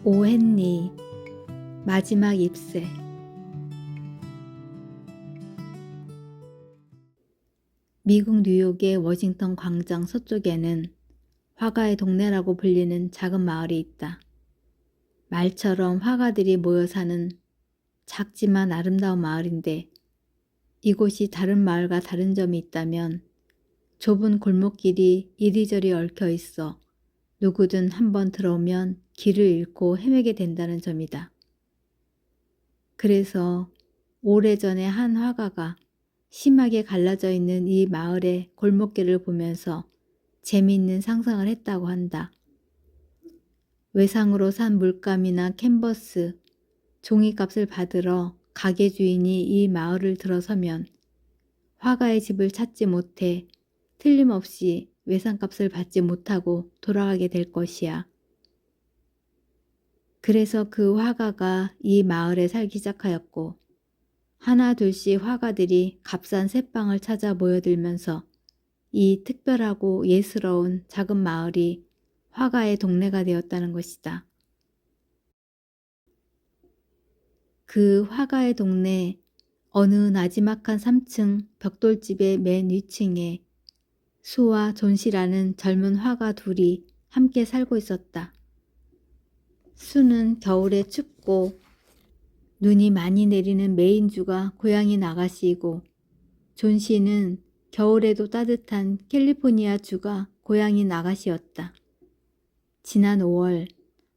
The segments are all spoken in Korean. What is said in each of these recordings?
오 헨리 마지막 잎새. 미국 뉴욕의 워싱턴 광장 서쪽에는 화가의 동네라고 불리는 작은 마을이 있다. 말처럼 화가들이 모여 사는 작지만 아름다운 마을인데, 이곳이 다른 마을과 다른 점이 있다면 좁은 골목길이 이리저리 얽혀 있어 누구든 한번 들어오면 길을 잃고 헤매게 된다는 점이다. 그래서 오래전에 한 화가가 심하게 갈라져 있는 이 마을의 골목길을 보면서 재미있는 상상을 했다고 한다. 외상으로 산 물감이나 캔버스, 종이값을 받으러 가게 주인이 이 마을을 들어서면 화가의 집을 찾지 못해 틀림없이 외상값을 받지 못하고 돌아가게 될 것이야. 그래서 그 화가가 이 마을에 살기 시작하였고, 하나 둘씩 화가들이 값싼 새빵을 찾아 모여들면서 이 특별하고 예스러운 작은 마을이 화가의 동네가 되었다는 것이다. 그 화가의 동네 어느 나지막한 3층 벽돌집의 맨 위층에 수와 존씨라는 젊은 화가 둘이 함께 살고 있었다. 수는 겨울에 춥고 눈이 많이 내리는 메인주가 고향이 나가시이고, 존씨는 겨울에도 따뜻한 캘리포니아 주가 고향이 나가시였다. 지난 5월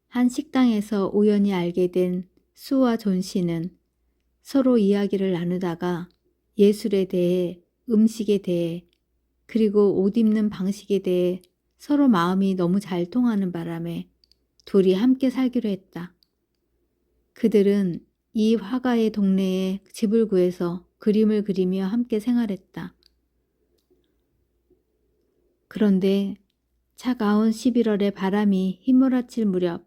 한 식당에서 우연히 알게 된 수와 존씨는 서로 이야기를 나누다가 예술에 대해, 음식에 대해, 그리고 옷 입는 방식에 대해 서로 마음이 너무 잘 통하는 바람에 둘이 함께 살기로 했다. 그들은 이 화가의 동네에 집을 구해서 그림을 그리며 함께 생활했다. 그런데 차가운 11월에 바람이 휘몰아칠 무렵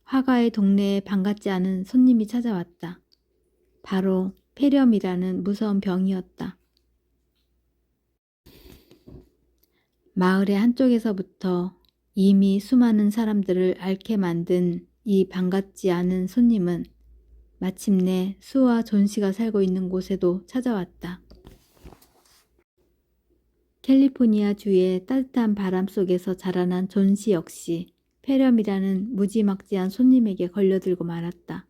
화가의 동네에 반갑지 않은 손님이 찾아왔다. 바로 폐렴이라는 무서운 병이었다. 마을의 한쪽에서부터 이미 수많은 사람들을 앓게 만든 이 반갑지 않은 손님은 마침내 수와 존씨가 살고 있는 곳에도 찾아왔다. 캘리포니아 주의 따뜻한 바람 속에서 자라난 존씨 역시 폐렴이라는 무지막지한 손님에게 걸려들고 말았다.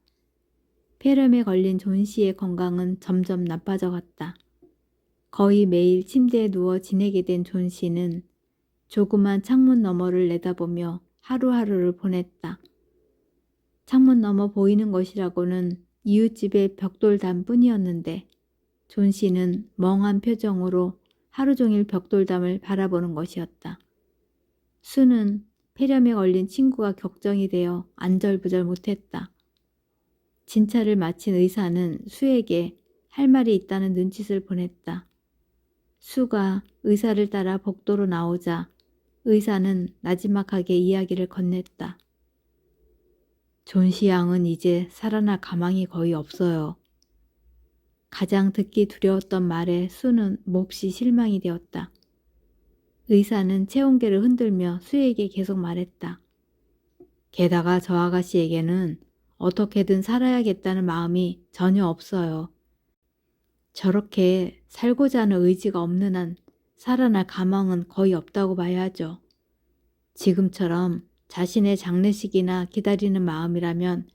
폐렴에 걸린 존씨의 건강은 점점 나빠져갔다. 거의 매일 침대에 누워 지내게 된 존씨는 조그만 창문 너머를 내다보며 하루하루를 보냈다. 창문 너머 보이는 것이라고는 이웃집의 벽돌담 뿐이었는데, 존씨는 멍한 표정으로 하루 종일 벽돌담을 바라보는 것이었다. 수는 폐렴에 걸린 친구가 걱정이 되어 안절부절 못했다. 진찰을 마친 의사는 수에게 할 말이 있다는 눈짓을 보냈다. 수가 의사를 따라 복도로 나오자 의사는 나지막하게 이야기를 건넸다. 존씨 양은 이제 살아날 가망이 거의 없어요. 가장 듣기 두려웠던 말에 수는 몹시 실망이 되었다. 의사는 체온계를 흔들며 수에게 계속 말했다. 게다가 저 아가씨에게는 어떻게든 살아야겠다는 마음이 전혀 없어요. 저렇게 살고자 하는 의지가 없는 한 살아날 가망은 거의 없다고 봐야 하죠. 지금처럼 자신의 장례식이나 기다리는 마음이라면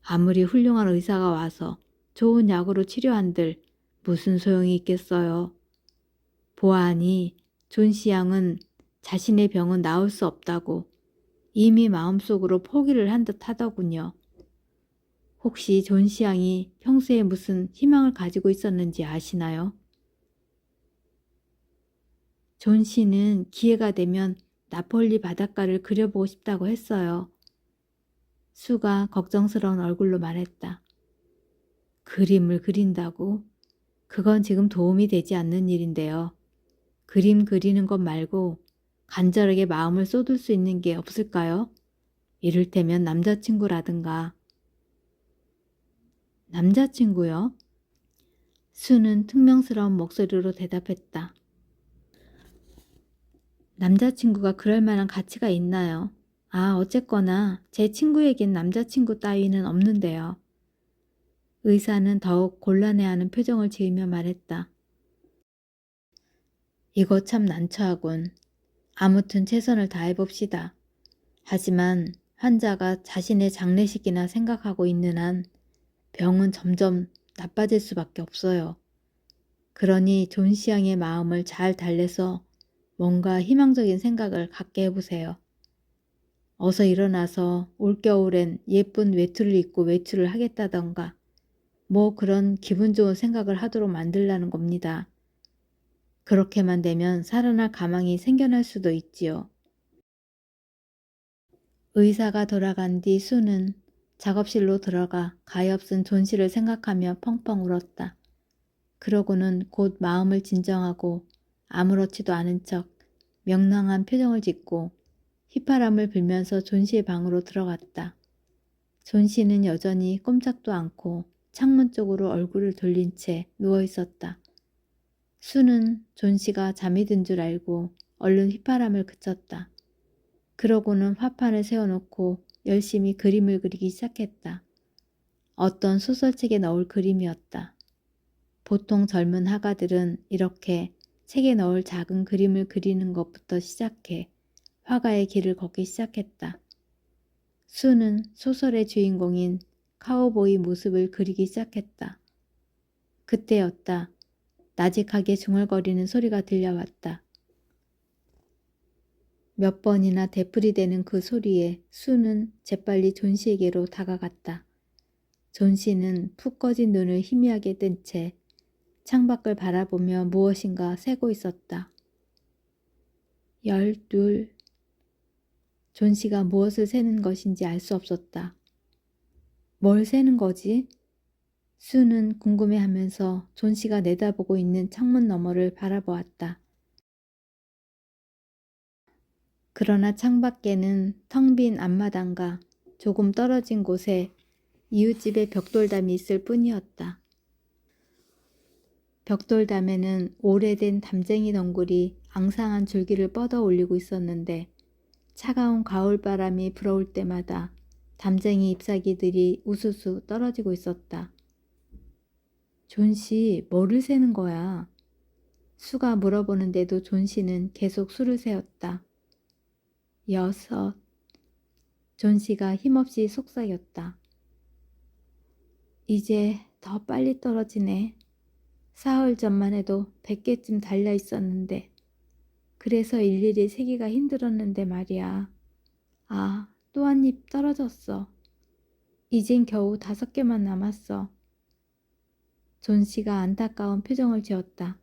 아무리 훌륭한 의사가 와서 좋은 약으로 치료한들 무슨 소용이 있겠어요. 보아하니 존씨 양은 자신의 병은 나을 수 없다고 이미 마음속으로 포기를 한 듯 하더군요. 혹시 존씨 양이 평소에 무슨 희망을 가지고 있었는지 아시나요? 존씨는 기회가 되면 나폴리 바닷가를 그려보고 싶다고 했어요. 수가 걱정스러운 얼굴로 말했다. 그림을 그린다고? 그건 지금 도움이 되지 않는 일인데요. 그림 그리는 것 말고 간절하게 마음을 쏟을 수 있는 게 없을까요? 이를테면 남자친구라든가. 남자친구요? 수는 퉁명스러운 목소리로 대답했다. 남자친구가 그럴 만한 가치가 있나요? 아, 어쨌거나 제 친구에겐 남자친구 따위는 없는데요. 의사는 더욱 곤란해하는 표정을 지으며 말했다. 이거 참 난처하군. 아무튼 최선을 다해봅시다. 하지만 환자가 자신의 장례식이나 생각하고 있는 한 병은 점점 나빠질 수밖에 없어요. 그러니 존 씨 양의 마음을 잘 달래서 뭔가 희망적인 생각을 갖게 해보세요. 어서 일어나서 올겨울엔 예쁜 외투를 입고 외출을 하겠다던가 뭐 그런 기분 좋은 생각을 하도록 만들라는 겁니다. 그렇게만 되면 살아날 가망이 생겨날 수도 있지요. 의사가 돌아간 뒤 수는 작업실로 들어가 가엾은 존 씨를 생각하며 펑펑 울었다. 그러고는 곧 마음을 진정하고 아무렇지도 않은 척 명랑한 표정을 짓고 휘파람을 불면서 존 씨의 방으로 들어갔다. 존 씨는 여전히 꼼짝도 않고 창문 쪽으로 얼굴을 돌린 채 누워 있었다. 수는 존 씨가 잠이 든 줄 알고 얼른 휘파람을 그쳤다. 그러고는 화판을 세워놓고 열심히 그림을 그리기 시작했다. 어떤 소설책에 넣을 그림이었다. 보통 젊은 화가들은 이렇게 책에 넣을 작은 그림을 그리는 것부터 시작해 화가의 길을 걷기 시작했다. 수는 소설의 주인공인 카우보이 모습을 그리기 시작했다. 그때였다. 나직하게 중얼거리는 소리가 들려왔다. 몇 번이나 되풀이되는 그 소리에 수는 재빨리 존 씨에게로 다가갔다. 존 씨는 푹 꺼진 눈을 희미하게 뜬 채 창밖을 바라보며 무엇인가 세고 있었다. 12. 존 씨가 무엇을 세는 것인지 알 수 없었다. 뭘 세는 거지? 수는 궁금해하면서 존 씨가 내다보고 있는 창문 너머를 바라보았다. 그러나 창밖에는 텅 빈 앞마당과 조금 떨어진 곳에 이웃집의 벽돌담이 있을 뿐이었다. 벽돌담에는 오래된 담쟁이 덩굴이 앙상한 줄기를 뻗어 올리고 있었는데 차가운 가을바람이 불어올 때마다 담쟁이 잎사귀들이 우수수 떨어지고 있었다. 존 씨, 뭐를 세는 거야? 수가 물어보는데도 존 씨는 계속 수를 세었다. 6. 존 씨가 힘없이 속삭였다. 이제 더 빨리 떨어지네. 사흘 전만 해도 100개쯤 달려 있었는데 그래서 일일이 세기가 힘들었는데 말이야. 아, 또 한 입 떨어졌어. 이젠 겨우 5개만 남았어. 존 씨가 안타까운 표정을 지었다.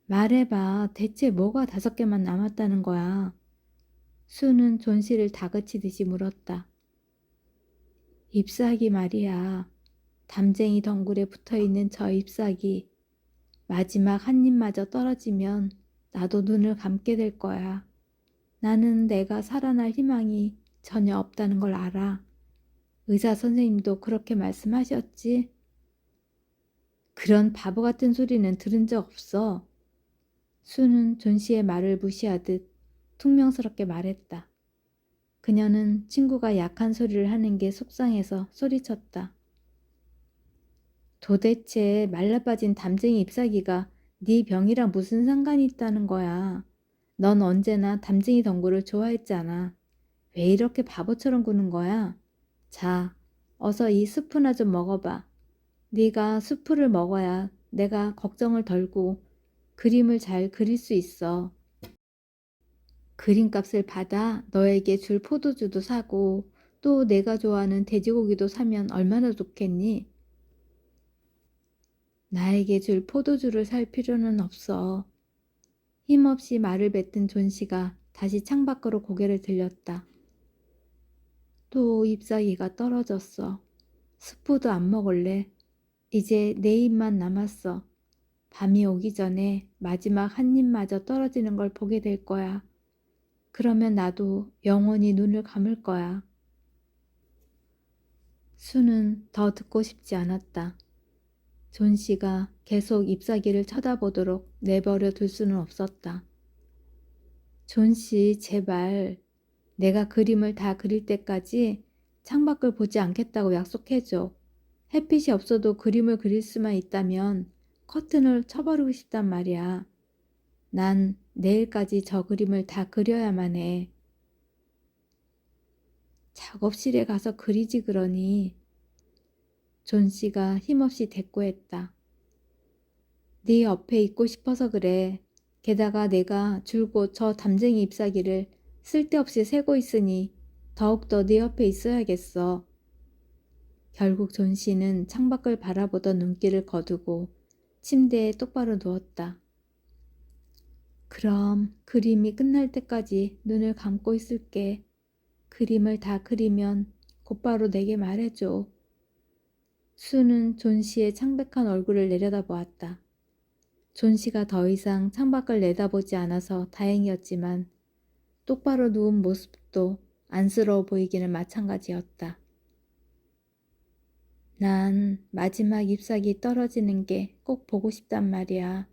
말해봐. 대체 뭐가 5개만 남았다는 거야? 수는 존 씨를 다그치듯이 물었다. 잎사귀 말이야. 담쟁이 덩굴에 붙어있는 저 잎사귀. 마지막 한 입마저 떨어지면 나도 눈을 감게 될 거야. 나는 내가 살아날 희망이 전혀 없다는 걸 알아. 의사 선생님도 그렇게 말씀하셨지? 그런 바보 같은 소리는 들은 적 없어. 수는 존 씨의 말을 무시하듯 퉁명스럽게 말했다. 그녀는 친구가 약한 소리를 하는 게 속상해서 소리쳤다. 도대체 말라빠진 담쟁이 잎사귀가 네 병이랑 무슨 상관이 있다는 거야. 넌 언제나 담쟁이 덩굴을 좋아했잖아. 왜 이렇게 바보처럼 구는 거야? 자, 어서 이 수프나 좀 먹어봐. 네가 수프를 먹어야 내가 걱정을 덜고 그림을 잘 그릴 수 있어. 그림값을 받아 너에게 줄 포도주도 사고 또 내가 좋아하는 돼지고기도 사면 얼마나 좋겠니? 나에게 줄 포도주를 살 필요는 없어. 힘없이 말을 뱉은 존 씨가 다시 창밖으로 고개를 들렸다. 또 잎사귀가 떨어졌어. 스프도 안 먹을래. 이제 내 입만 남았어. 밤이 오기 전에 마지막 한 입마저 떨어지는 걸 보게 될 거야. 그러면 나도 영원히 눈을 감을 거야. 수는 더 듣고 싶지 않았다. 존 씨가 계속 잎사귀를 쳐다보도록 내버려 둘 수는 없었다. 존 씨, 제발. 내가 그림을 다 그릴 때까지 창밖을 보지 않겠다고 약속해줘. 햇빛이 없어도 그림을 그릴 수만 있다면 커튼을 쳐버리고 싶단 말이야. 난 내일까지 저 그림을 다 그려야만 해. 작업실에 가서 그리지 그러니. 존 씨가 힘없이 대꾸했다. 네 옆에 있고 싶어서 그래. 게다가 내가 줄곧 저 담쟁이 잎사귀를 쓸데없이 세고 있으니 더욱더 네 옆에 있어야겠어. 결국 존 씨는 창밖을 바라보던 눈길을 거두고 침대에 똑바로 누웠다. 그럼 그림이 끝날 때까지 눈을 감고 있을게. 그림을 다 그리면 곧바로 내게 말해줘. 수는 존 씨의 창백한 얼굴을 내려다보았다. 존 씨가 더 이상 창밖을 내다보지 않아서 다행이었지만 똑바로 누운 모습도 안쓰러워 보이기는 마찬가지였다. 난 마지막 잎사귀 떨어지는 게 꼭 보고 싶단 말이야.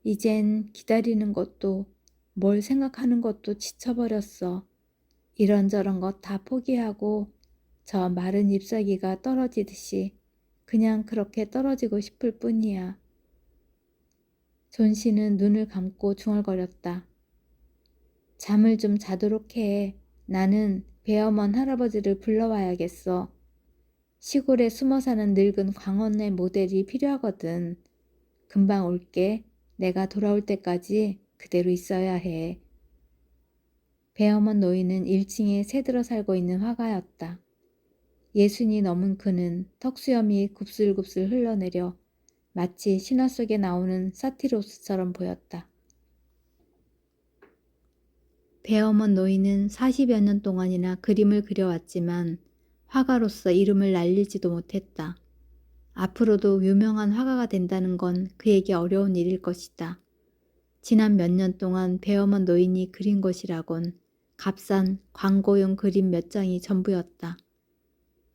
이젠 기다리는 것도 뭘 생각하는 것도 지쳐버렸어. 이런저런 것 다 포기하고 저 마른 잎사귀가 떨어지듯이 그냥 그렇게 떨어지고 싶을 뿐이야. 존 씨는 눈을 감고 중얼거렸다. 잠을 좀 자도록 해. 나는 배어먼 할아버지를 불러와야겠어. 시골에 숨어 사는 늙은 광원의 모델이 필요하거든. 금방 올게. 내가 돌아올 때까지 그대로 있어야 해. 배어먼 노인은 1층에 새들어 살고 있는 화가였다. 60이 넘은 그는 턱수염이 굽슬굽슬 흘러내려 마치 신화 속에 나오는 사티로스처럼 보였다. 배어먼 노인은 40여 년 동안이나 그림을 그려왔지만 화가로서 이름을 날리지도 못했다. 앞으로도 유명한 화가가 된다는 건 그에게 어려운 일일 것이다. 지난 몇 년 동안 배어먼 노인이 그린 것이라곤 값싼 광고용 그림 몇 장이 전부였다.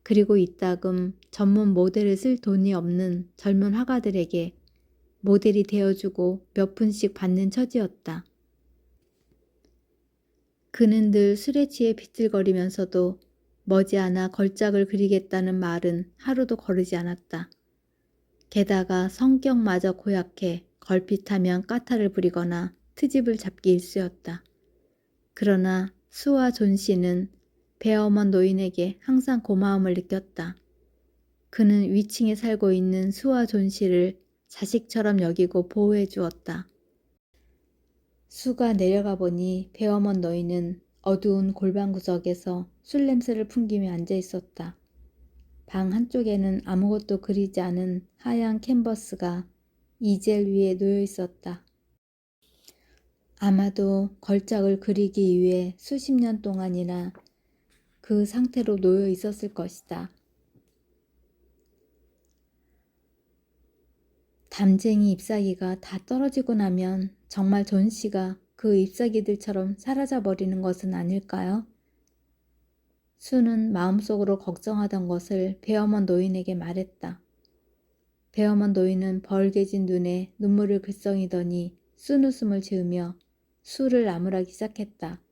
그리고 이따금 전문 모델을 쓸 돈이 없는 젊은 화가들에게 모델이 되어주고 몇 푼씩 받는 처지였다. 그는 늘 술에 취해 비틀거리면서도 머지않아 걸작을 그리겠다는 말은 하루도 거르지 않았다. 게다가 성격마저 고약해 걸핏하면 까탈을 부리거나 트집을 잡기 일쑤였다. 그러나 수와 존 씨는 배어먼 노인에게 항상 고마움을 느꼈다. 그는 위층에 살고 있는 수와 존 씨를 자식처럼 여기고 보호해 주었다. 수가 내려가 보니 배어먼 노인은 어두운 골방 구석에서 술 냄새를 풍기며 앉아 있었다. 방 한쪽에는 아무것도 그리지 않은 하얀 캔버스가 이젤 위에 놓여 있었다. 아마도 걸작을 그리기 위해 수십 년 동안이나 그 상태로 놓여 있었을 것이다. 담쟁이 잎사귀가 다 떨어지고 나면 정말 존 씨가 그 잎사귀들처럼 사라져 버리는 것은 아닐까요? 수는 마음속으로 걱정하던 것을 배어먼 노인에게 말했다. 배어먼 노인은 벌개진 눈에 눈물을 글썽이더니 쓴웃음을 지으며 수를 나무라기 시작했다.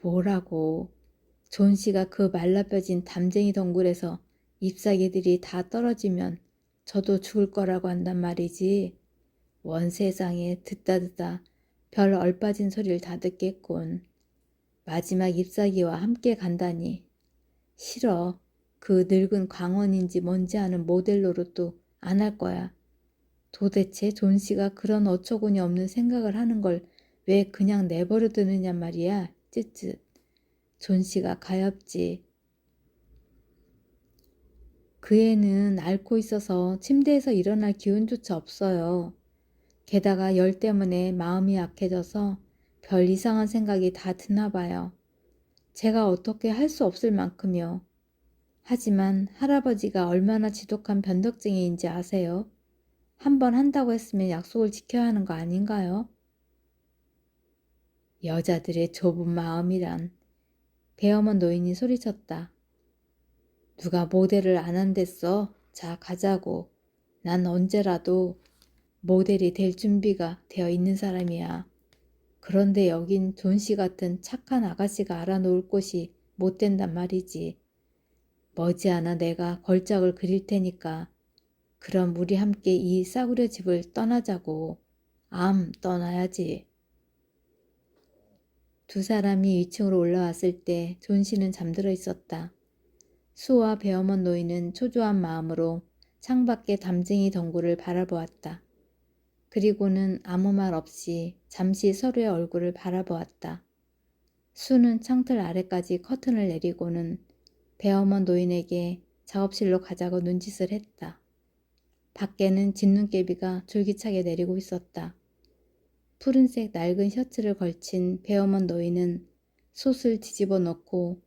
뭐라고? 존 씨가 그 말라벼진 담쟁이 덩굴에서 잎사귀들이 다 떨어지면 저도 죽을 거라고 한단 말이지. 원 세상에 듣다 별 얼빠진 소리를 다 듣겠군. 마지막 잎사귀와 함께 간다니. 싫어. 그 늙은 광원인지 뭔지 아는 모델 노릇도 안 할 거야. 도대체 존 씨가 그런 어처구니 없는 생각을 하는 걸 왜 그냥 내버려 두느냐 말이야. 쯧쯧. 존 씨가 가엾지. 그 애는 앓고 있어서 침대에서 일어날 기운조차 없어요. 게다가 열 때문에 마음이 약해져서 별 이상한 생각이 다 드나 봐요. 제가 어떻게 할 수 없을 만큼요. 하지만 할아버지가 얼마나 지독한 변덕쟁이인지 아세요? 한번 한다고 했으면 약속을 지켜야 하는 거 아닌가요? 여자들의 좁은 마음이란. 배어먼 노인이 소리쳤다. 누가 모델을 안 한댔어? 자, 가자고. 난 언제라도 모델이 될 준비가 되어 있는 사람이야. 그런데 여긴 존 씨 같은 착한 아가씨가 알아놓을 곳이 못 된단 말이지. 머지않아 내가 걸작을 그릴 테니까 그럼 우리 함께 이 싸구려 집을 떠나자고. 떠나야지. 두 사람이 2층으로 올라왔을 때 존 씨는 잠들어 있었다. 수와 배어먼 노인은 초조한 마음으로 창밖의 담쟁이 덩굴을 바라보았다. 그리고는 아무 말 없이 잠시 서로의 얼굴을 바라보았다. 수는 창틀 아래까지 커튼을 내리고는 배어먼 노인에게 작업실로 가자고 눈짓을 했다. 밖에는 진눈깨비가 줄기차게 내리고 있었다. 푸른색 낡은 셔츠를 걸친 배어먼 노인은 솥을 뒤집어 놓고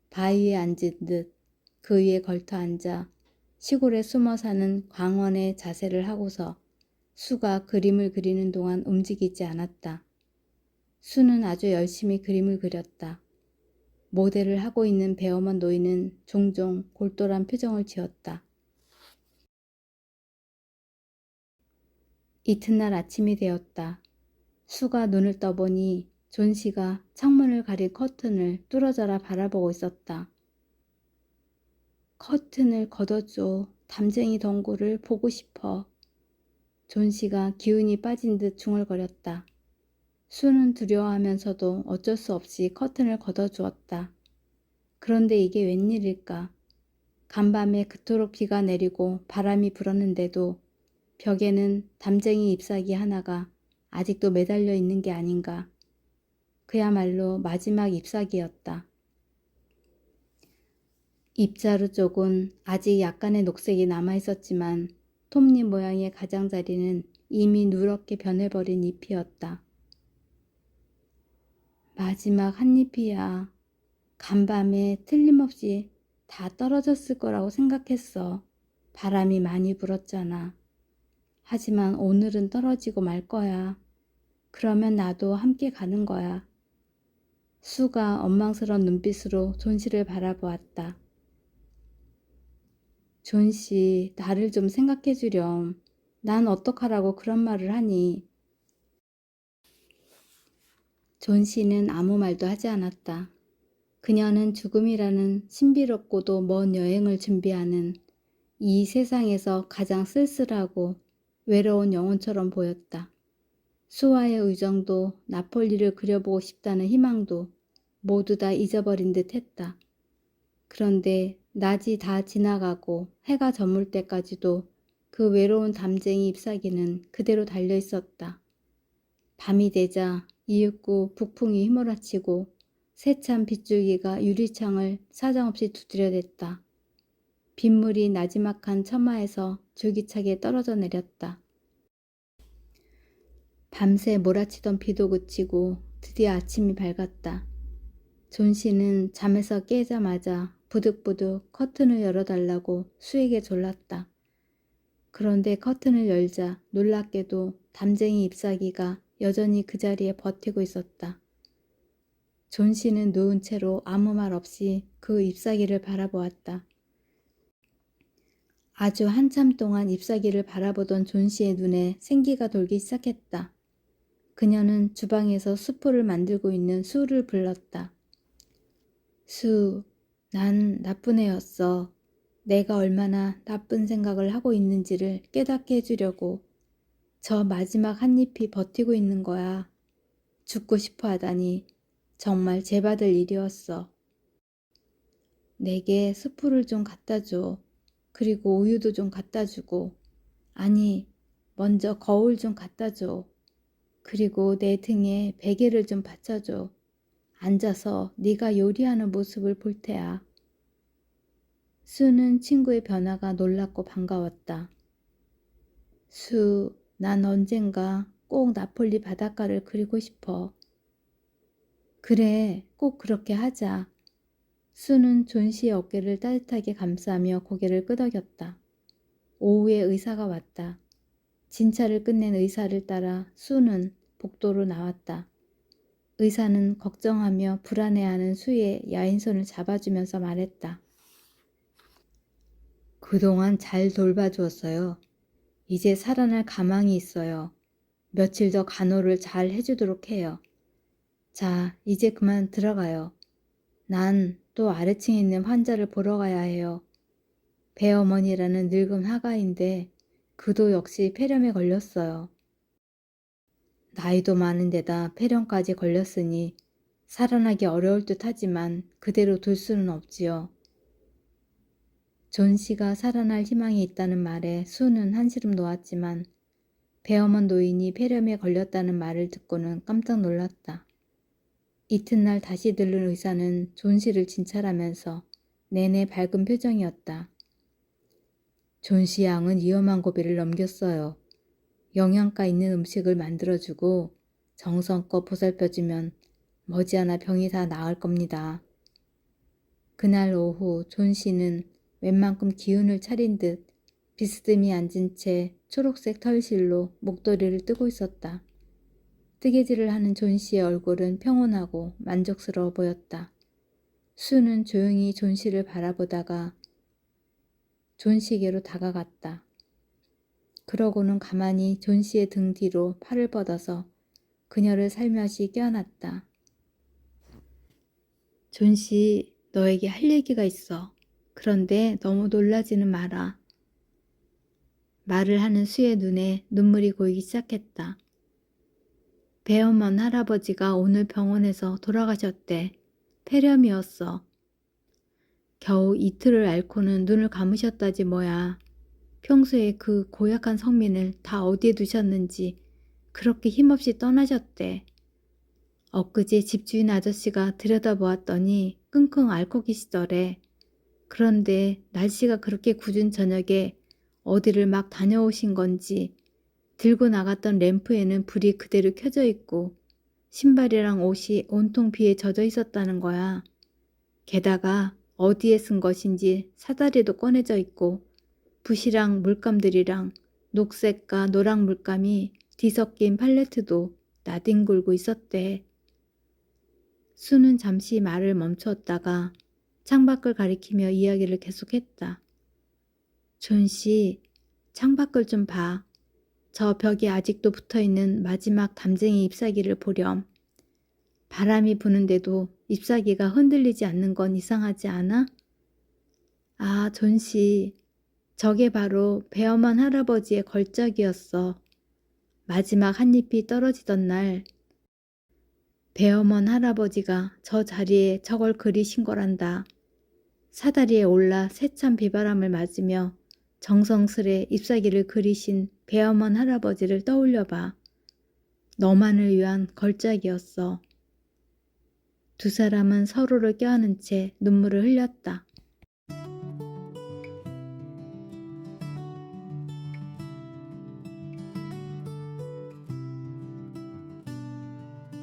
바위에 앉은 듯 그 위에 걸터 앉아 시골에 숨어 사는 광원의 자세를 하고서 수가 그림을 그리는 동안 움직이지 않았다. 수는 아주 열심히 그림을 그렸다. 모델을 하고 있는 배어먼 노인은 종종 골똘한 표정을 지었다. 이튿날 아침이 되었다. 수가 눈을 떠보니 존 씨가 창문을 가린 커튼을 뚫어져라 바라보고 있었다. 커튼을 걷어줘. 담쟁이 덩굴을 보고 싶어. 존 씨가 기운이 빠진 듯 중얼거렸다. 수는 두려워하면서도 어쩔 수 없이 커튼을 걷어주었다. 그런데 이게 웬일일까? 간밤에 그토록 비가 내리고 바람이 불었는데도 벽에는 담쟁이 잎사귀 하나가 아직도 매달려 있는 게 아닌가. 그야말로 마지막 잎사귀였다. 잎자루 쪽은 아직 약간의 녹색이 남아있었지만 톱니 모양의 가장자리는 이미 누렇게 변해버린 잎이었다. 마지막 한 잎이야. 간밤에 틀림없이 다 떨어졌을 거라고 생각했어. 바람이 많이 불었잖아. 하지만 오늘은 떨어지고 말 거야. 그러면 나도 함께 가는 거야. 수가 원망스러운 눈빛으로 존 씨를 바라보았다. 존 씨, 나를 좀 생각해 주렴. 난 어떡하라고 그런 말을 하니. 존 씨는 아무 말도 하지 않았다. 그녀는 죽음이라는 신비롭고도 먼 여행을 준비하는 이 세상에서 가장 쓸쓸하고 외로운 영혼처럼 보였다. 수와의 의정도 나폴리를 그려보고 싶다는 희망도 모두 다 잊어버린 듯 했다. 그런데 낮이 다 지나가고 해가 저물 때까지도 그 외로운 담쟁이 잎사귀는 그대로 달려 있었다. 밤이 되자 이윽고 북풍이 휘몰아치고 세찬 빗줄기가 유리창을 사정없이 두드려댔다. 빗물이 나지막한 처마에서 줄기차게 떨어져 내렸다. 밤새 몰아치던 비도 그치고 드디어 아침이 밝았다. 존 씨는 잠에서 깨자마자 부득부득 커튼을 열어달라고 수에게 졸랐다. 그런데 커튼을 열자 놀랍게도 담쟁이 잎사귀가 여전히 그 자리에 버티고 있었다. 존 씨는 누운 채로 아무 말 없이 그 잎사귀를 바라보았다. 아주 한참 동안 잎사귀를 바라보던 존 씨의 눈에 생기가 돌기 시작했다. 그녀는 주방에서 수프를 만들고 있는 수를 불렀다. 수, 난 나쁜 애였어. 내가 얼마나 나쁜 생각을 하고 있는지를 깨닫게 해주려고 저 마지막 한 잎이 버티고 있는 거야. 죽고 싶어 하다니 정말 죄받을 일이었어. 내게 수프를 좀 갖다 줘. 그리고 우유도 좀 갖다 주고, 아니, 먼저 거울 좀 갖다 줘. 그리고 내 등에 베개를 좀 받쳐줘. 앉아서 네가 요리하는 모습을 볼 테야. 수는 친구의 변화가 놀랍고 반가웠다. 수, 난 언젠가 꼭 나폴리 바닷가를 그리고 싶어. 그래, 꼭 그렇게 하자. 수는 존 씨의 어깨를 따뜻하게 감싸며 고개를 끄덕였다. 오후에 의사가 왔다. 진찰을 끝낸 의사를 따라 수는 복도로 나왔다. 의사는 걱정하며 불안해하는 수의 야인손을 잡아주면서 말했다. 그동안 잘 돌봐주었어요. 이제 살아날 가망이 있어요. 며칠 더 간호를 잘 해주도록 해요. 자, 이제 그만 들어가요. 난 또 아래층에 있는 환자를 보러 가야 해요. 배어머니라는 늙은 화가인데 그도 역시 폐렴에 걸렸어요. 나이도 많은데다 폐렴까지 걸렸으니 살아나기 어려울 듯 하지만 그대로 둘 수는 없지요. 존 씨가 살아날 희망이 있다는 말에 수는 한시름 놓았지만 배어먼 노인이 폐렴에 걸렸다는 말을 듣고는 깜짝 놀랐다. 이튿날 다시 들른 의사는 존 씨를 진찰하면서 내내 밝은 표정이었다. 존 씨 양은 위험한 고비를 넘겼어요. 영양가 있는 음식을 만들어주고 정성껏 보살펴주면 머지않아 병이 다 나을 겁니다. 그날 오후 존 씨는 웬만큼 기운을 차린 듯 비스듬히 앉은 채 초록색 털실로 목도리를 뜨고 있었다. 뜨개질을 하는 존 씨의 얼굴은 평온하고 만족스러워 보였다. 수는 조용히 존 씨를 바라보다가 존 씨에게로 다가갔다. 그러고는 가만히 존 씨의 등 뒤로 팔을 뻗어서 그녀를 살며시 껴안았다. 존 씨, 너에게 할 얘기가 있어. 그런데 너무 놀라지는 마라. 말을 하는 수의 눈에 눈물이 고이기 시작했다. 배어먼 할아버지가 오늘 병원에서 돌아가셨대. 폐렴이었어. 겨우 이틀을 앓고는 눈을 감으셨다지 뭐야. 평소에 그 고약한 성민을 다 어디에 두셨는지 그렇게 힘없이 떠나셨대. 엊그제 집주인 아저씨가 들여다보았더니 끙끙 앓고 계시더래. 그런데 날씨가 그렇게 궂은 저녁에 어디를 막 다녀오신 건지 들고 나갔던 램프에는 불이 그대로 켜져 있고 신발이랑 옷이 온통 비에 젖어 있었다는 거야. 게다가 어디에 쓴 것인지 사다리도 꺼내져 있고 붓이랑 물감들이랑 녹색과 노랑 물감이 뒤섞인 팔레트도 나뒹굴고 있었대. 수는 잠시 말을 멈추었다가 창밖을 가리키며 이야기를 계속했다. 존 씨, 창밖을 좀 봐. 저 벽에 아직도 붙어있는 마지막 담쟁이 잎사귀를 보렴. 바람이 부는데도 잎사귀가 흔들리지 않는 건 이상하지 않아? 아, 존 씨, 저게 바로 배엄한 할아버지의 걸작이었어. 마지막 한 잎이 떨어지던 날 배엄한 할아버지가 저 자리에 저걸 그리신 거란다. 사다리에 올라 세찬 비바람을 맞으며 정성스레 잎사귀를 그리신 배엄한 할아버지를 떠올려봐. 너만을 위한 걸작이었어. 두 사람은 서로를 껴안은 채 눈물을 흘렸다.